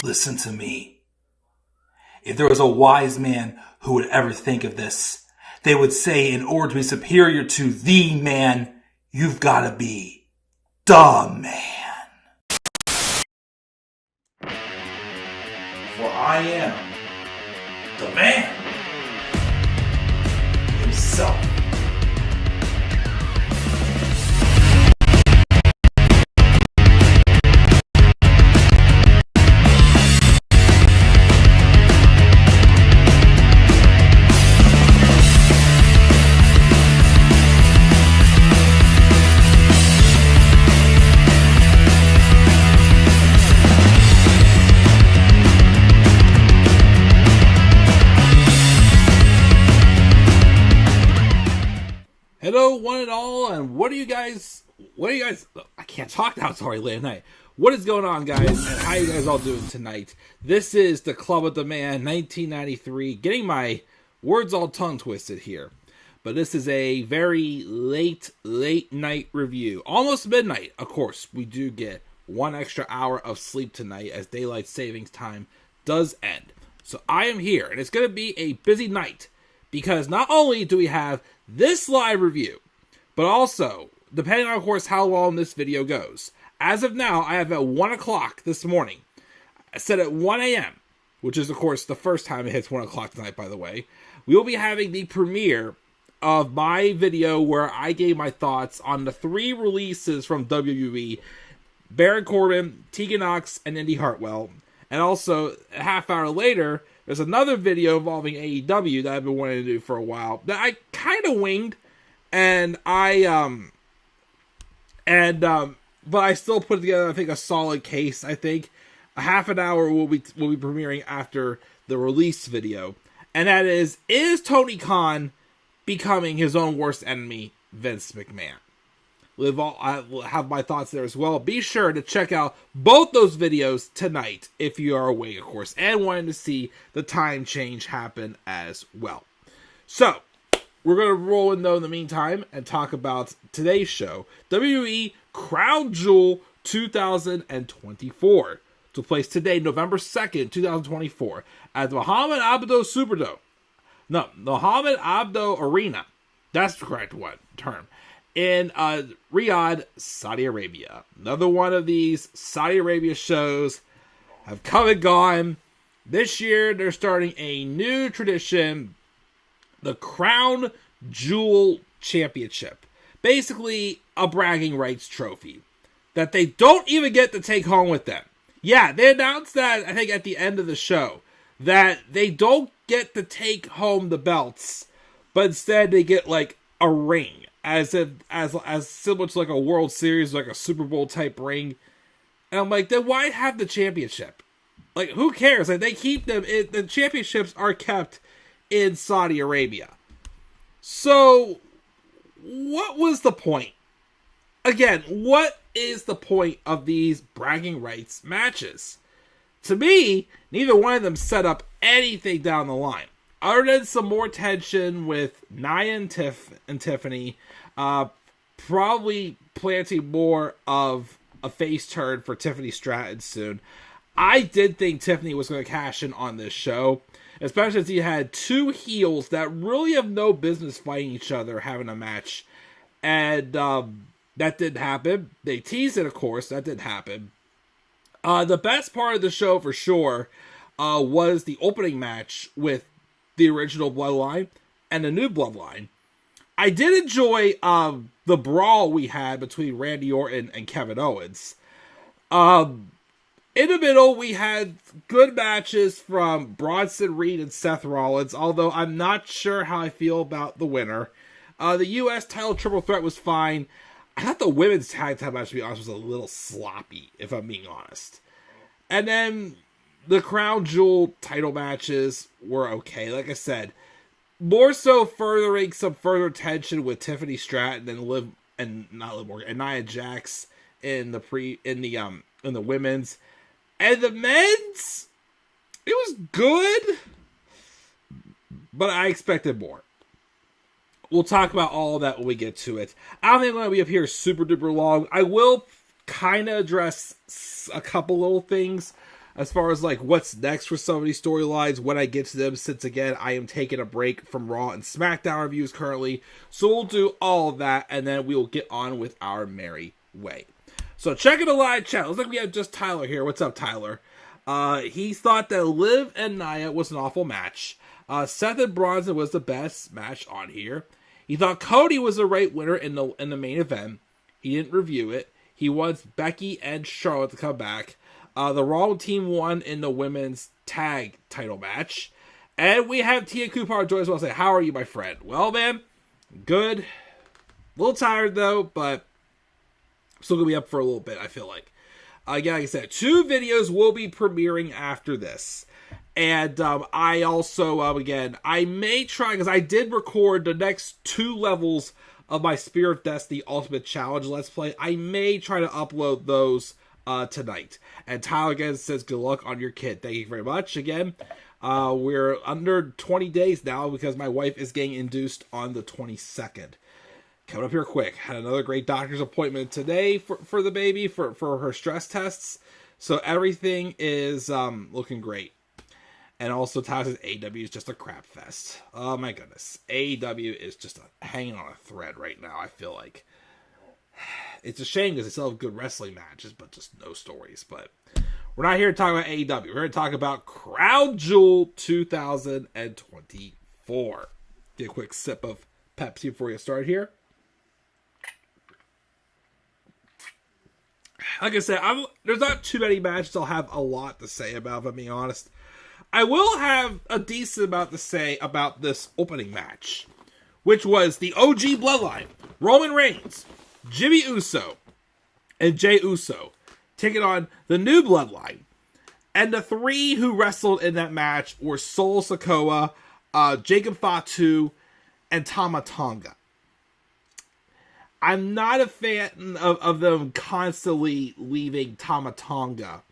Listen to me. If there was a wise man who would ever think of this, they would say in order to be superior to the man, you've got to be the man. For I am the man himself. Hello, one and all, and what are you guys, I can't talk now, it's already late at night. What is going on, guys, and how you guys all doing tonight? This is the Club of the Man 1993, getting my words all tongue twisted here. But this is a very late night review. Almost midnight, of course. We do get 1 extra hour of sleep tonight as daylight savings time does end. So I am here, and it's going to be a busy night. Because not only do we have this live review, but also, depending on, of course, how long this video goes. As of now, I have at 1 o'clock this morning. I said at 1 a.m., which is, of course, the first time it hits 1 o'clock tonight, by the way. We will be having the premiere of my video where I gave my thoughts on the 3 releases from WWE. Baron Corbin, Tegan Nox, and Indy Hartwell. And also, a half hour later, there's another video involving AEW that I've been wanting to do for a while that I kind of winged, but I still put together, I think, a solid case. I think a half an hour will be premiering after the release video, and that is Tony Khan becoming his own worst enemy, Vince McMahon? I will have my thoughts there as well. Be sure to check out both those videos tonight if you are awake, of course, and wanting to see the time change happen as well. So, we're going to roll in, though, in the meantime and talk about today's show, WWE Crown Jewel 2024. To place today, November 2nd, 2024, at the Mohammed Abdo Arena. That's the correct term. In Riyadh, Saudi Arabia. Another one of these Saudi Arabia shows have come and gone. This year, they're starting a new tradition, the Crown Jewel Championship. Basically, a bragging rights trophy that they don't even get to take home with them. Yeah, they announced that, I think, at the end of the show, that they don't get to take home the belts, but instead they get, like, a ring. As similar to like a World Series, like a Super Bowl type ring. And I'm like, then why have the championship? Like, who cares? Like, they keep them, the championships are kept in Saudi Arabia. So, what was the point? Again, what is the point of these bragging rights matches? To me, neither one of them set up anything down the line. Other than some more tension with Nia and Tiffany, probably planting more of a face turn for Tiffany Stratton soon. I did think Tiffany was going to cash in on this show, especially as you had 2 heels that really have no business fighting each other having a match. And that didn't happen. They teased it, of course. That didn't happen. The best part of the show, for sure, was the opening match with the original Bloodline and the new Bloodline. I did enjoy the brawl we had between Randy Orton and Kevin Owens. In the middle, we had good matches from Bronson, Reed, and Seth Rollins, although I'm not sure how I feel about the winner. The U.S. title triple threat was fine. I thought the women's tag team match, to be honest, was a little sloppy, if I'm being honest. And then the Crown Jewel title matches were okay. Like I said, more so furthering some further tension with Tiffany Stratton and Nia Jax in the women's. And the men's, it was good, but I expected more. We'll talk about all of that when we get to it. I don't think I'm going to be up here super duper long. I will kind of address a couple little things. as far as like what's next for some of these storylines when I get to them, since again I am taking a break from Raw and SmackDown reviews currently. So we'll do all of that, and then we will get on with our merry way. So checking the live chat, looks like we have just Tyler here. What's up, Tyler? He thought that Liv and Nia was an awful match. Seth and Bronson was the best match on here. He thought Cody was the right winner in the main event. He didn't review it. He wants Becky and Charlotte to come back. The Raw team won in the women's tag title match. And we have Tia Kupar join as well. Say, how are you, my friend? Well, man, good. A little tired, though, but I'm still going to be up for a little bit, I feel like. Again, like I said, 2 videos will be premiering after this. And I also, again, I may try, because I did record the next 2 levels of my Spear of Destiny Ultimate Challenge Let's Play. I may try to upload those tonight. And Tyler again says, good luck on your kid. Thank you very much. Again, we're under 20 days now because my wife is getting induced on the 22nd. Coming up here quick. Had another great doctor's appointment today for the baby, for her stress tests. So everything is looking great. And also Tyler says AEW is just a crap fest. Oh my goodness. AEW is just hanging on a thread right now, I feel like. It's a shame because they still have good wrestling matches, but just no stories. But we're not here to talk about AEW. We're here to talk about Crown Jewel 2024. Get a quick sip of Pepsi before you start here. Like I said, there's not too many matches I'll have a lot to say about, if I'm being honest. I will have a decent amount to say about this opening match, which was the OG Bloodline, Roman Reigns, Jimmy Uso, and Jey Uso taking on the new Bloodline. And the 3 who wrestled in that match were Solo Sikoa, Jacob Fatu, and Tama Tonga. I'm not a fan of them constantly leaving Tama Tonga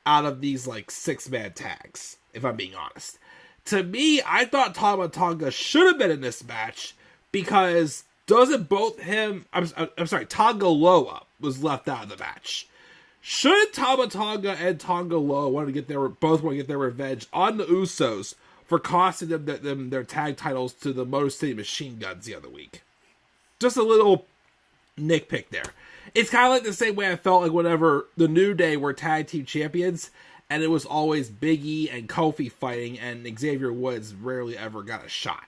out of these like 6-man tags, if I'm being honest. To me, I thought Tama Tonga should have been in this match because doesn't both him... I'm sorry, Tonga Loa was left out of the match. Shouldn't Tama Tonga and Tonga Loa both want to get their revenge on the Usos for costing them their tag titles to the Motor City Machine Guns the other week? Just a little nitpick there. It's kind of like the same way I felt like whenever the New Day were tag team champions, and it was always Big E and Kofi fighting, and Xavier Woods rarely ever got a shot.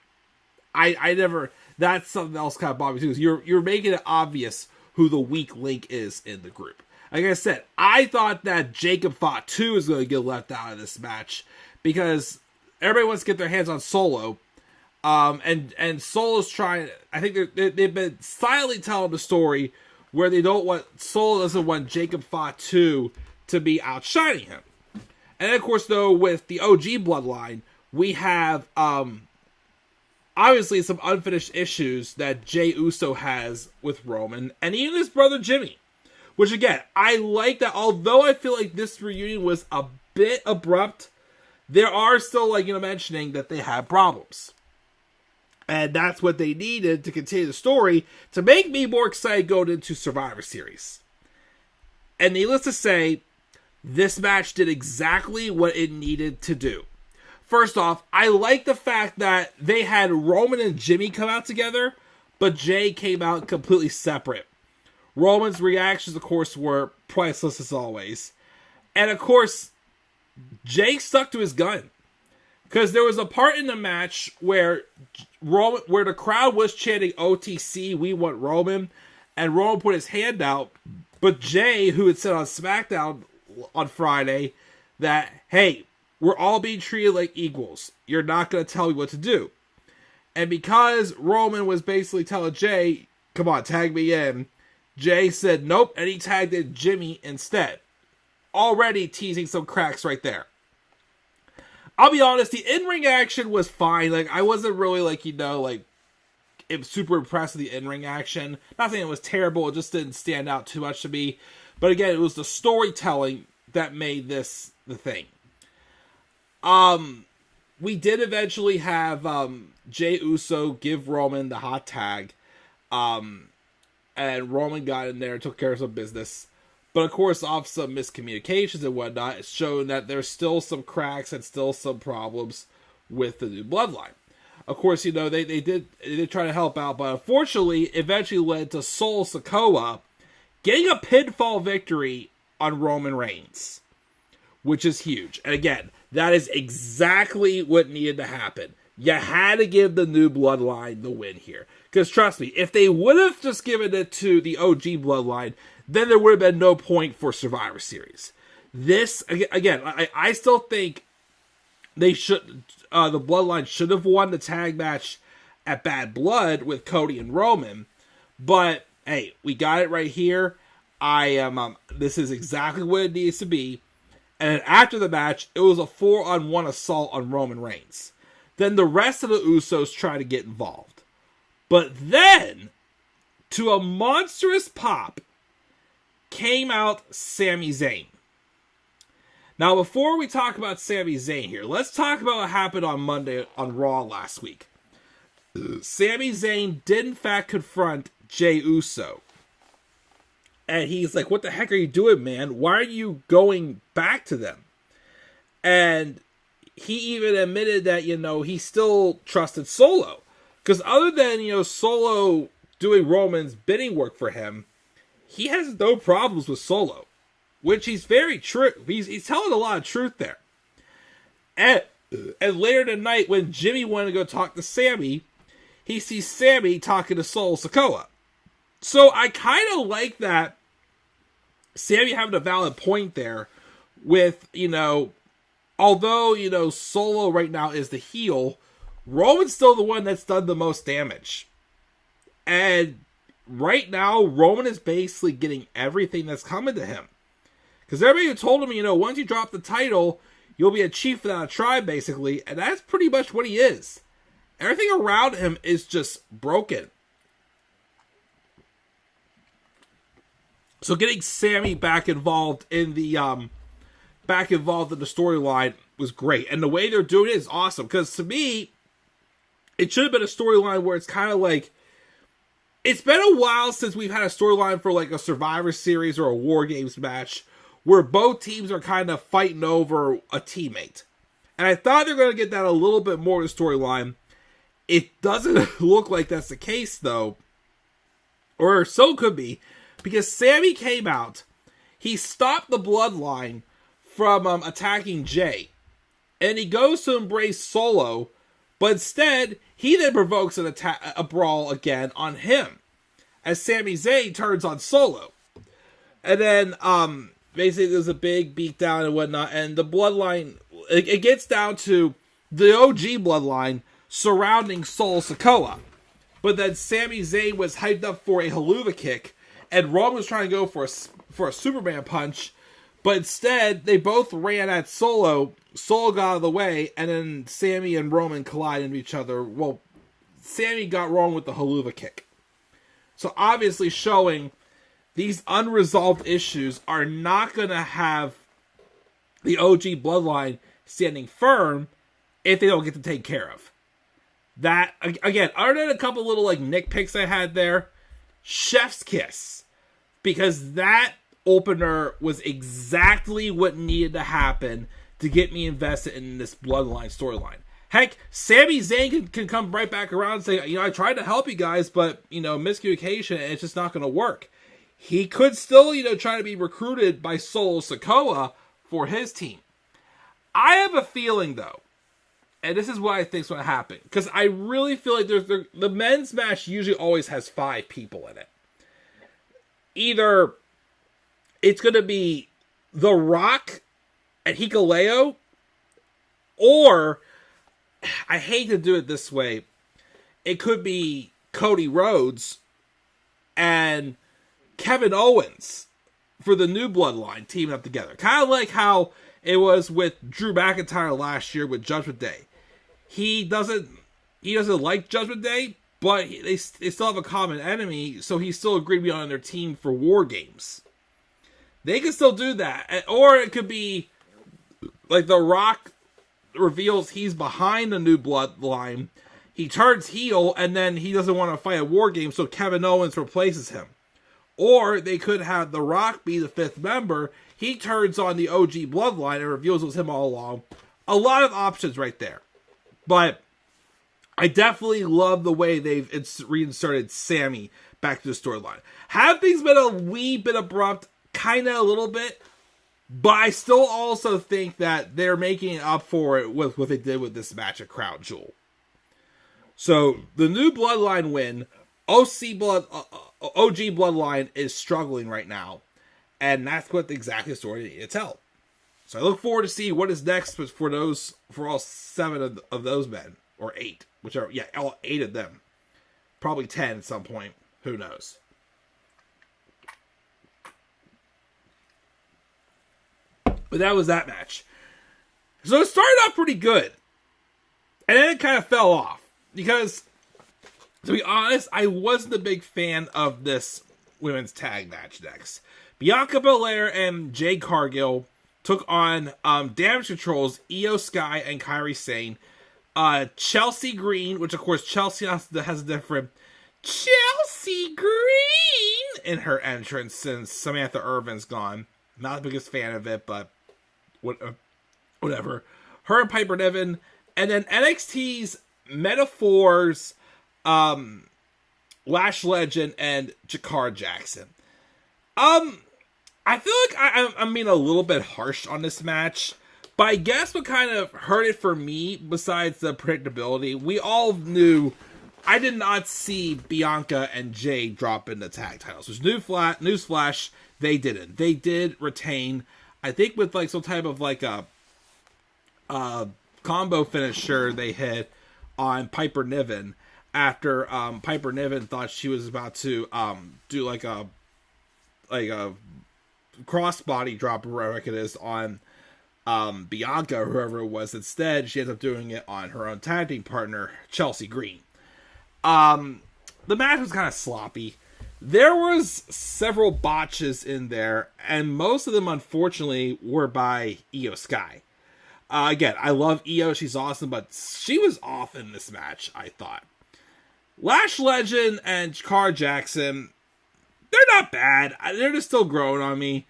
I never... That's something else kind of bothers me too. You're making it obvious who the weak link is in the group. Like I said, I thought that Jacob Fatu is going to get left out of this match because everybody wants to get their hands on Solo. And Solo's trying... I think they've been silently telling the story where they don't want... Solo doesn't want Jacob Fatu to be outshining him. And then, of course, though, with the OG Bloodline, we have... obviously some unfinished issues that Jey Uso has with Roman, and even his brother Jimmy. Which, again, I like that, although I feel like this reunion was a bit abrupt, there are still, mentioning that they have problems. And that's what they needed to continue the story to make me more excited going into Survivor Series. And needless to say, this match did exactly what it needed to do. First off, I like the fact that they had Roman and Jimmy come out together, but Jey came out completely separate. Roman's reactions, of course, were priceless as always. And, of course, Jey stuck to his gun. Because there was a part in the match where the crowd was chanting OTC, we want Roman, and Roman put his hand out, but Jey, who had said on SmackDown on Friday that, hey, we're all being treated like equals. You're not going to tell me what to do. And because Roman was basically telling Jey, come on, tag me in, Jey said nope, and he tagged in Jimmy instead. Already teasing some cracks right there. I'll be honest, the in-ring action was fine. I wasn't really super impressed with the in-ring action. Not saying it was terrible, it just didn't stand out too much to me. But again, it was the storytelling that made this the thing. We did eventually have Jey Uso give Roman the hot tag. And Roman got in there and took care of some business. But of course, off some miscommunications and whatnot, it's shown that there's still some cracks and still some problems with the new Bloodline. Of course, they did try to help out, but unfortunately, eventually led to Solo Sikoa getting a pinfall victory on Roman Reigns, which is huge. And again, that is exactly what needed to happen. You had to give the new Bloodline the win here. Because trust me, if they would have just given it to the OG Bloodline, then there would have been no point for Survivor Series. This, again, I still think they should, the Bloodline should have won the tag match at Bad Blood with Cody and Roman. But, hey, we got it right here. This is exactly what it needs to be. And after the match, it was a 4-on-1 assault on Roman Reigns. Then the rest of the Usos try to get involved. But then, to a monstrous pop, came out Sami Zayn. Now, before we talk about Sami Zayn here, let's talk about what happened on Monday on Raw last week. Sami Zayn did in fact confront Jey Uso. And he's like, what the heck are you doing, man? Why are you going back to them? And he even admitted that, he still trusted Solo. Because other than, Solo doing Roman's bidding work for him, he has no problems with Solo. Which he's very true. He's telling a lot of truth there. And later tonight, when Jimmy wanted to go talk to Sami, he sees Sami talking to Solo Sikoa. So I kind of like that Sami having a valid point there with, although, Solo right now is the heel, Roman's still the one that's done the most damage. And right now, Roman is basically getting everything that's coming to him. Because everybody told him, once you drop the title, you'll be a chief without a tribe, basically. And that's pretty much what he is. Everything around him is just broken. So getting Sami back involved in the storyline was great. And the way they're doing it is awesome. Because to me, it should have been a storyline where it's kind of like, it's been a while since we've had a storyline for like a Survivor Series or a War Games match where both teams are kind of fighting over a teammate. And I thought they were going to get that a little bit more in the storyline. It doesn't look like that's the case, though. Or so could be. Because Sami came out. He stopped the Bloodline from attacking Jey. And he goes to embrace Solo. But instead, he then provokes a brawl again on him. As Sami Zayn turns on Solo. And then, basically, there's a big beatdown and whatnot, and the Bloodline, it gets down to the OG Bloodline surrounding Solo Sikoa. But then Sami Zayn was hyped up for a haluva kick, and Roman was trying to go for a Superman punch, but instead, they both ran at Solo. Solo got out of the way, and then Sami and Roman collided into each other. Well, Sami got wrong with the haluva kick. So obviously showing these unresolved issues are not going to have the OG Bloodline standing firm if they don't get to take care of. That, again, other than a couple little like nitpicks I had there, chef's kiss. Because that opener was exactly what needed to happen to get me invested in this Bloodline storyline. Heck, Sami Zayn can come right back around and say, I tried to help you guys, but, miscommunication, and it's just not going to work. He could still, try to be recruited by Solo Sikoa for his team. I have a feeling, though, and this is what I think is going to happen, because I really feel like the men's match usually always has 5 people in it. Either it's going to be The Rock and Hikuleo, or, I hate to do it this way, it could be Cody Rhodes and Kevin Owens for the new Bloodline teaming up together. Kind of like how it was with Drew McIntyre last year with Judgment Day. He doesn't like Judgment Day, but they still have a common enemy, so he still agreed to be on their team for War Games. They can still do that. Or it could be like The Rock reveals he's behind the new Bloodline. He turns heel, and then he doesn't want to fight a War Game, so Kevin Owens replaces him. Or they could have The Rock be the 5th member. He turns on the OG Bloodline and reveals it was him all along. A lot of options right there. But I definitely love the way they've reinserted Sami back to the storyline. Have things been a wee bit abrupt? Kind of a little bit. But I still also think that they're making up for it with what they did with this match at Crown Jewel. So, the new Bloodline win. OG Bloodline is struggling right now. And that's what exactly the story they need to tell. So I look forward to see what is next for all 7 of those men. Or 8. Whichever. Yeah, all 8 of them. Probably 10 at some point. Who knows? But that was that match. So it started off pretty good. And then it kind of fell off. Because, to be honest, I wasn't a big fan of this women's tag match next. Bianca Belair and Jade Cargill took on Damage Control's Io Sky and Kairi Sane. Chelsea Green, which of course Chelsea has a different Chelsea Green in her entrance since Samantha Irvin's gone. Not the biggest fan of it, but whatever. Her and Piper Niven. And then NXT's Metaphors, Lash Legend, and Jakar Jackson. I feel like I'm being a little bit harsh on this match. But I guess what kind of hurt it for me, besides the predictability, we all knew I did not see Bianca and Jade drop in the tag titles. Which newsflash, they didn't. They did retain, I think with like some type of like a combo finisher they hit on Piper Niven after Piper Niven thought she was about to do like a crossbody drop, whatever it is, on Bianca or whoever it was. Instead, she ends up doing it on her own tag team partner, Chelsea Green. The match was kind of sloppy. There was several botches in there, and most of them, unfortunately, were by Io Sky. Again, I love Io, she's awesome, but she was off in this match, I thought. Lash Legend and Jakar Jackson, they're not bad. They're just still growing on me.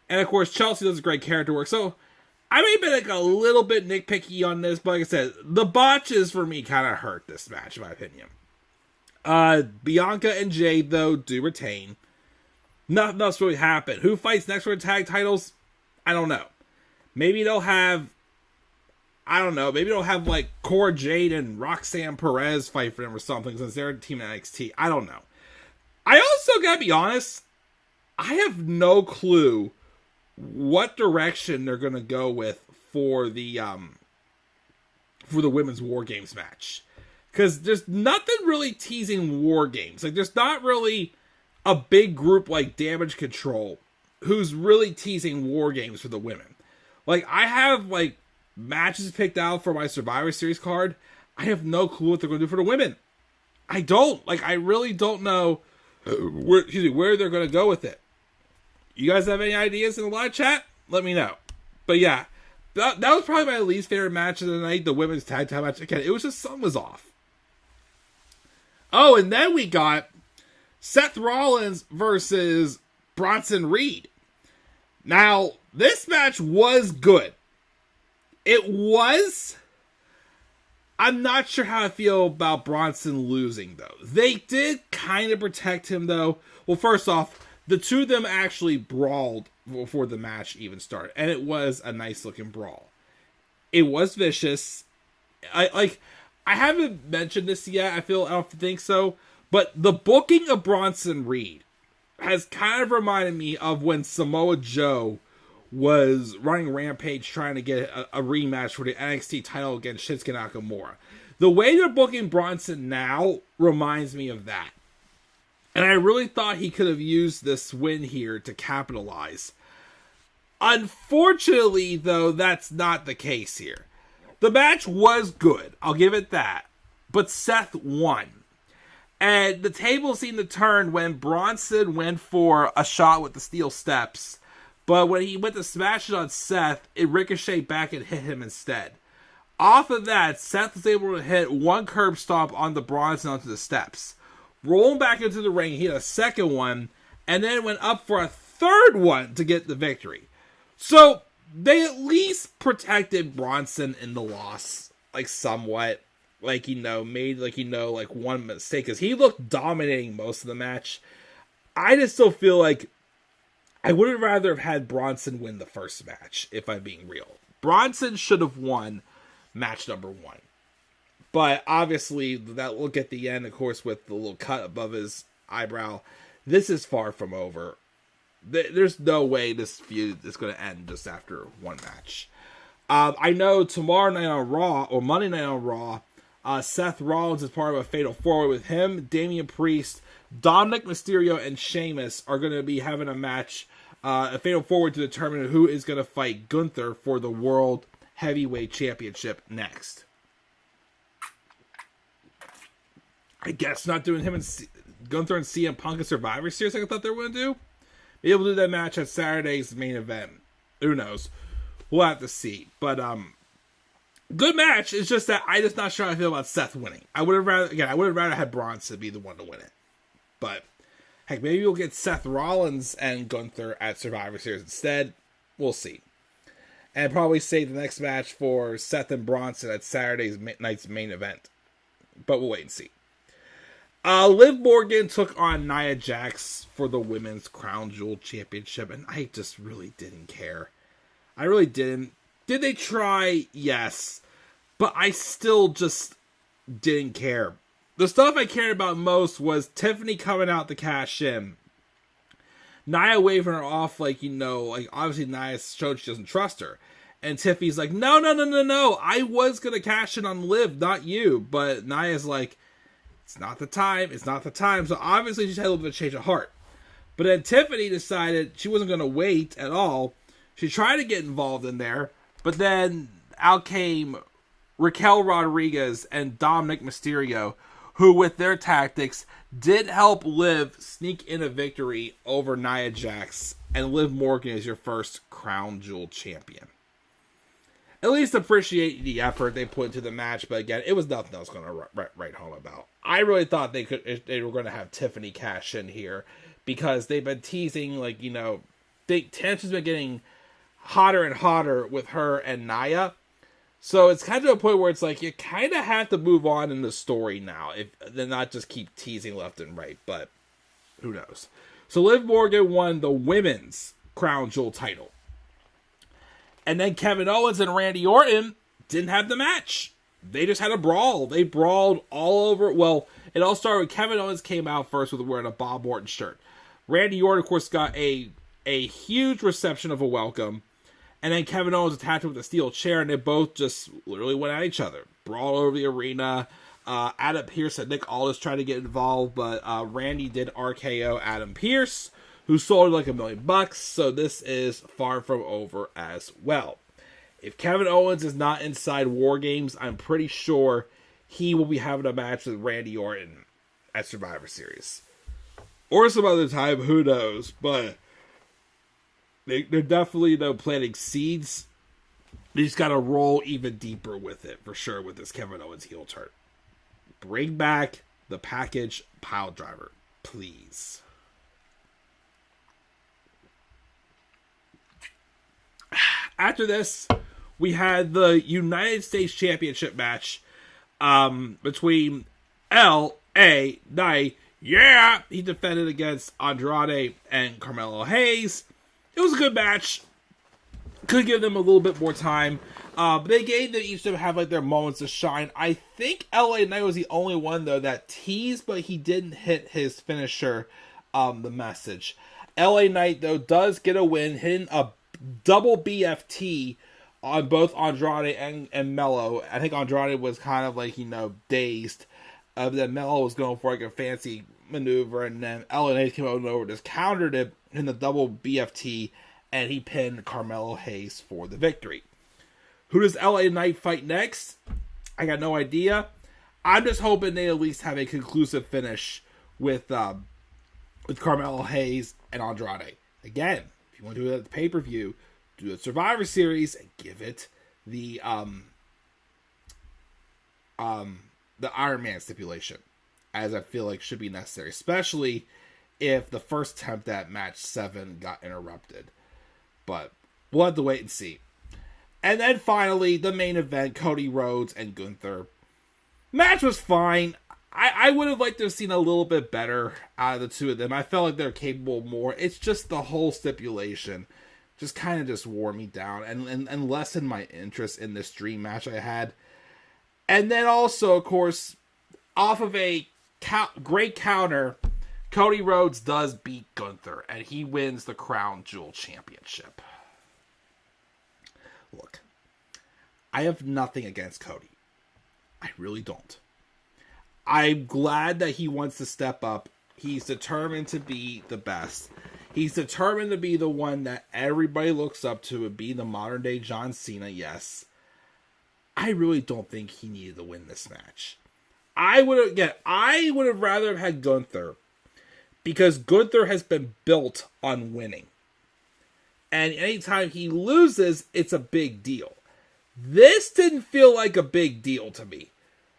And of course, Chelsea does great character work, so I may be like a little bit nitpicky on this, but like I said, the botches for me kind of hurt this match, in my opinion. Bianca and Jade, though, do retain. Nothing else really happened. Who fights next for the tag titles? I don't know. Maybe they'll have, like Cora Jade and Roxanne Perez fight for them or something, since they're a team in NXT. I don't know. I also gotta be honest, I have no clue what direction they're gonna go with for the women's War Games match. Because there's nothing really teasing War Games. Like, there's not really a big group like Damage Control who's really teasing War Games for the women. Like, I have, like, matches picked out for my Survivor Series card. I have no clue what they're going to do for the women. I don't. Like, I really don't know where they're going to go with it. You guys have any ideas in the live chat? Let me know. But yeah, that was probably my least favorite match of the night, the women's tag team match. Again, it was just something was off. Oh, and then we got Seth Rollins versus Bronson Reed. Now, this match was good. It was. I'm not sure how I feel about Bronson losing, though. They did kind of protect him, though. Well, first off, the two of them actually brawled before the match even started. And it was a nice-looking brawl. It was vicious. I haven't mentioned this yet. I don't think so. But the booking of Bronson Reed has kind of reminded me of when Samoa Joe was running Rampage trying to get a rematch for the NXT title against Shinsuke Nakamura. The way they're booking Bronson now reminds me of that. And I really thought he could have used this win here to capitalize. Unfortunately, though, that's not the case here. The match was good, I'll give it that. But Seth won. And the table seemed to turn when Bronson went for a shot with the steel steps. But when he went to smash it on Seth, it ricocheted back and hit him instead. Off of that, Seth was able to hit one curb stomp on the Bronson onto the steps. Rolling back into the ring, he hit a second one. and then went up for a third one to get the victory. So they at least protected Bronson in the loss, like somewhat. Like, made like one mistake, because he looked dominating most of the match. I just still feel like I would have rather have had Bronson win the first match, if I'm being real. Bronson should have won match number 1. But obviously, that look at the end, of course, with the little cut above his eyebrow, this is far from over. There's no way this feud is going to end just after one match. I know tomorrow night on Raw, or Monday night on Raw, Seth Rollins is part of a fatal four-way with him. Damian Priest, Dominik, Mysterio, and Sheamus are going to be having a match, a fatal four-way to determine who is going to fight Gunther for the World Heavyweight Championship next. I guess not doing him and Gunther and CM Punk at Survivor Series like I thought they were going to do. Be able to do that match at Saturday's main event. Who knows? We'll have to see. But good match. It's just that I'm just not sure how I feel about Seth winning. I would have rather had Bronson be the one to win it. But heck, maybe we'll get Seth Rollins and Gunther at Survivor Series instead. We'll see. And probably save the next match for Seth and Bronson at Saturday's night's main event. But we'll wait and see. Liv Morgan took on Nia Jax for the Women's Crown Jewel Championship, and I just really didn't care. I really didn't. Did they try? Yes. But I still just didn't care. The stuff I cared about most was Tiffany coming out to cash in. Nia waving her off like obviously Nia showed she doesn't trust her. And Tiffany's like, no. I was going to cash in on Liv, not you. But Nia's like, it's not the time. So obviously she's had a little bit of change of heart. But then Tiffany decided she wasn't going to wait at all. She tried to get involved in there. But then out came Raquel Rodriguez and Dominik Mysterio, who with their tactics did help Liv sneak in a victory over Nia Jax. And Liv Morgan is your first Crown Jewel champion. At least appreciate the effort they put into the match, but again, it was nothing I was going to write home about. I really thought they were going to have Tiffany cash in here, because they've been teasing, tension's been getting hotter and hotter with her and Nia. So it's kind of a point where it's like, you kind of have to move on in the story now, if they're not just keep teasing left and right, but who knows. So Liv Morgan won the Women's Crown Jewel title. And then Kevin Owens and Randy Orton didn't have the match. They just had a brawl. They brawled all over. Well, it all started with Kevin Owens came out first with wearing a Bob Orton shirt. Randy Orton, of course, got a huge reception of a welcome. And then Kevin Owens attacked him with a steel chair, and they both just literally went at each other. Brawled over the arena. Adam Pearce and Nick Aldis tried to get involved, but Randy did RKO Adam Pearce, who sold like $1 million, so this is far from over as well. If Kevin Owens is not inside War Games, I'm pretty sure he will be having a match with Randy Orton at Survivor Series. Or some other time, who knows, but they're definitely planting seeds. They just got to roll even deeper with it, for sure, with this Kevin Owens heel turn. Bring back the package pile driver, please. After this, we had the United States Championship match between L.A. Knight. Yeah! He defended against Andrade and Carmelo Hayes. It was a good match. Could give them a little bit more time. But they gave them each of them have their moments to shine. I think L.A. Knight was the only one, though, that teased, but he didn't hit his finisher, the message. L.A. Knight, though, does get a win, hitting a double BFT on both Andrade and Mello. I think Andrade was kind of dazed. Then Mello was going for a fancy maneuver, and then LA came over, just countered it in the double BFT, and he pinned Carmelo Hayes for the victory. Who does LA Knight fight next? I got no idea. I'm just hoping they at least have a conclusive finish with Carmelo Hayes and Andrade. Again, if you want to do it at the pay-per-view, do a Survivor Series and give it the Iron Man stipulation, as I feel like should be necessary, especially if the first attempt at match 7 got interrupted. But we'll have to wait and see. And then finally, the main event, Cody Rhodes and Gunther. Match was fine. I would have liked to have seen a little bit better out of the two of them. I felt like they're capable of more. It's just the whole stipulation just kind of just wore me down and lessened my interest in this dream match I had. And then also, of course, off of a great counter, Cody Rhodes does beat Gunther, and he wins the Crown Jewel Championship. Look, I have nothing against Cody. I really don't. I'm glad that he wants to step up. He's determined to be the best. He's determined to be the one that everybody looks up to and be the modern day John Cena, yes. I really don't think he needed to win this match. I would have rather have had Gunther, because Gunther has been built on winning. And anytime he loses, it's a big deal. This didn't feel like a big deal to me.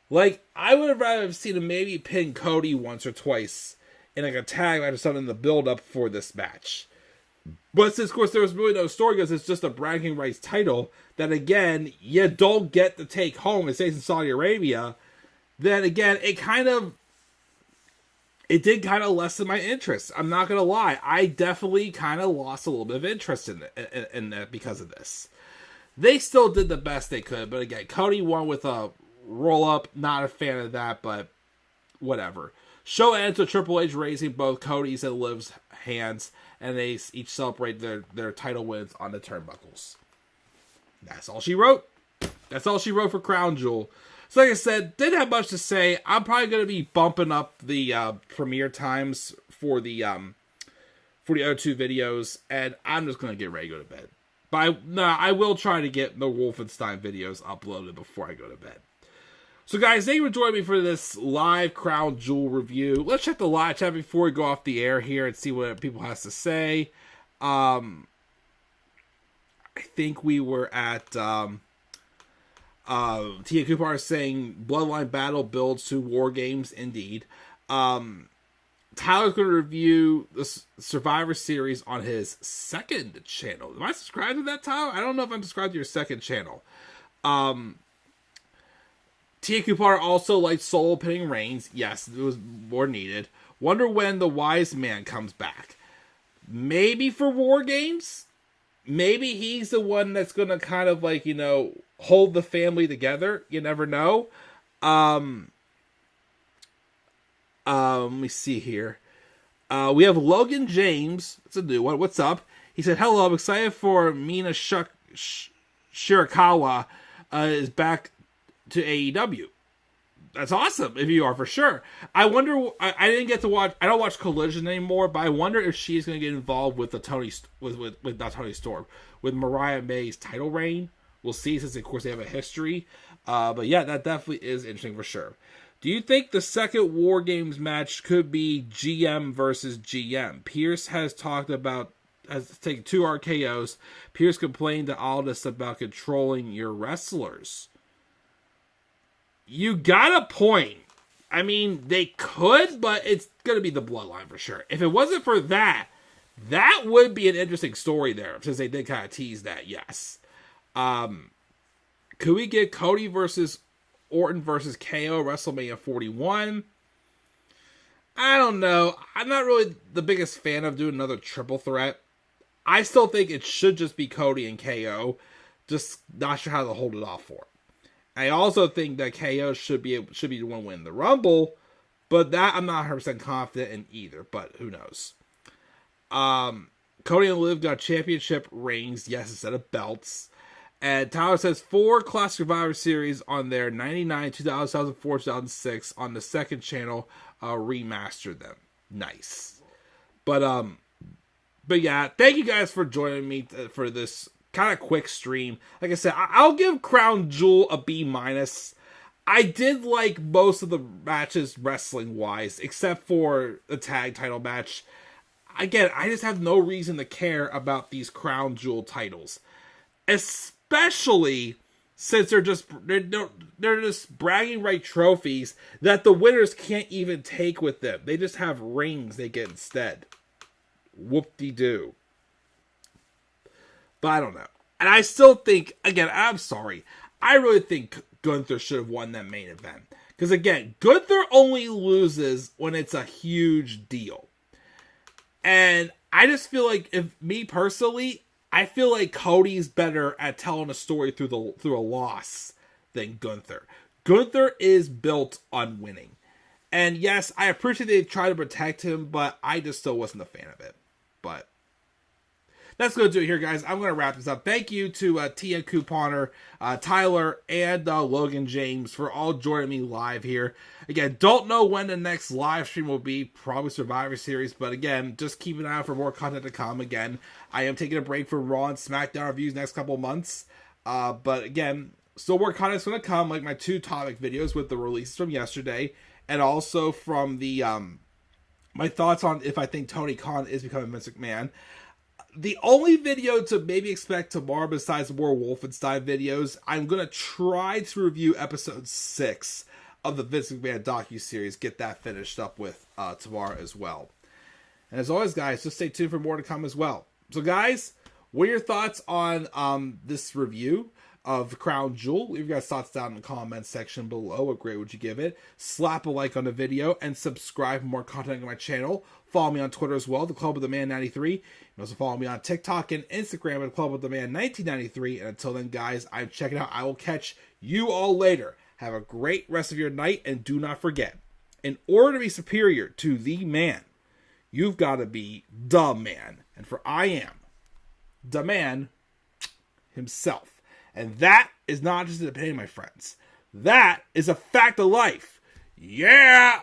Like, I would have rather have seen him maybe pin Cody once or twice in like a tag match or something in the build-up for this match. But since, of course, there was really no story because it's just a bragging rights title that, again, you don't get to take home. It stays in Saudi Arabia. Then, again, it did kind of lessen my interest. I'm not going to lie. I definitely kind of lost a little bit of interest in it because of this. They still did the best they could. But, again, Cody won with a roll-up. Not a fan of that, but whatever. Show ends with Triple H raising both Cody's and Liv's hands, and they each celebrate their title wins on the turnbuckles. That's all she wrote. That's all she wrote for Crown Jewel. So like I said, didn't have much to say. I'm probably going to be bumping up the premiere times for the other two videos, and I'm just going to get ready to go to bed. But I will try to get the Wolfenstein videos uploaded before I go to bed. So guys, thank you for joining me for this live Crown Jewel review. Let's check the live chat before we go off the air here and see what people has to say. I think we were at Tia Kupar saying Bloodline battle builds to War Games indeed. Tyler's going to review the Survivor Series on his second channel. Am I subscribed to that, Tyler? I don't know if I'm subscribed to your second channel. Tia Kupar also liked solo pinning Reigns. Yes, it was more needed. Wonder when the wise man comes back. Maybe for War Games? Maybe he's the one that's going to kind of like, hold the family together. You never know. Let me see here. We have Logan James. It's a new one. What's up? He said, hello, I'm excited for Mina Shirakawa is back to AEW. That's awesome if you are, for sure. I wonder, I didn't get to watch, I don't watch Collision anymore, but I wonder if she's going to get involved with the not Tony Storm, with Mariah May's title reign. We'll see, since of course they have a history. But yeah, that definitely is interesting for sure. Do you think the second War Games match could be GM versus GM? Pierce has taken 2 RKOs. Pierce complained to Aldis about controlling your wrestlers. You got a point. I mean, they could, but it's going to be the Bloodline for sure. If it wasn't for that, that would be an interesting story there, since they did kind of tease that, yes. Could we get Cody versus Orton versus KO WrestleMania 41? I don't know. I'm not really the biggest fan of doing another triple threat. I still think it should just be Cody and KO. Just not sure how to hold it off for. I also think that KO should be the one winning the Rumble, but that I'm not 100% confident in either, but who knows. Cody and Liv got championship reigns, yes, instead of belts. And Tyler says 4 Classic Survivor Series on their 99, 2004, 2006 on the second channel, remastered them. Nice. But yeah, thank you guys for joining me for this kind of quick stream. Like I said, I'll give Crown Jewel a B-. I did like most of the matches wrestling wise, except for the tag title match. Again, I just have no reason to care about these Crown Jewel titles, especially since they're just bragging right trophies that the winners can't even take with them. They just have rings they get instead. Whoop-de-doo. But I don't know. And I still think, again, I'm sorry, I really think Gunther should have won that main event. Because again, Gunther only loses when it's a huge deal. And I just feel like, if me personally, I feel like Cody's better at telling a story through a loss than Gunther. Gunther is built on winning. And yes, I appreciate they try to protect him, but I just still wasn't a fan of it. But that's going to do it here, guys. I'm going to wrap this up. Thank you to TN Couponer, Tyler, and Logan James for all joining me live here. Again, don't know when the next live stream will be. Probably Survivor Series. But again, just keep an eye out for more content to come. Again, I am taking a break from Raw and SmackDown reviews next couple of months. But again, still more content's going to come, like my 2 topic videos with the releases from yesterday. And also from the my thoughts on if I think Tony Khan is becoming Vince McMahon. The only video to maybe expect tomorrow, besides more Wolfenstein videos, I'm going to try to review episode 6 of the Vince McMahon docuseries. Get that finished up with tomorrow as well. And as always, guys, just stay tuned for more to come as well. So, guys, what are your thoughts on this review of Crown Jewel? Leave your guys' thoughts down in the comments section below. What grade would you give it? Slap a like on the video and subscribe for more content on my channel. Follow me on Twitter as well, The Club of the Man 93. You can also follow me on TikTok and Instagram at Club of the Man 1993. And until then, guys, I'm checking out. I will catch you all later. Have a great rest of your night, and do not forget, in order to be superior to the man, you've got to be the man. And for I am the man himself. And that is not just an opinion, my friends. That is a fact of life. Yeah!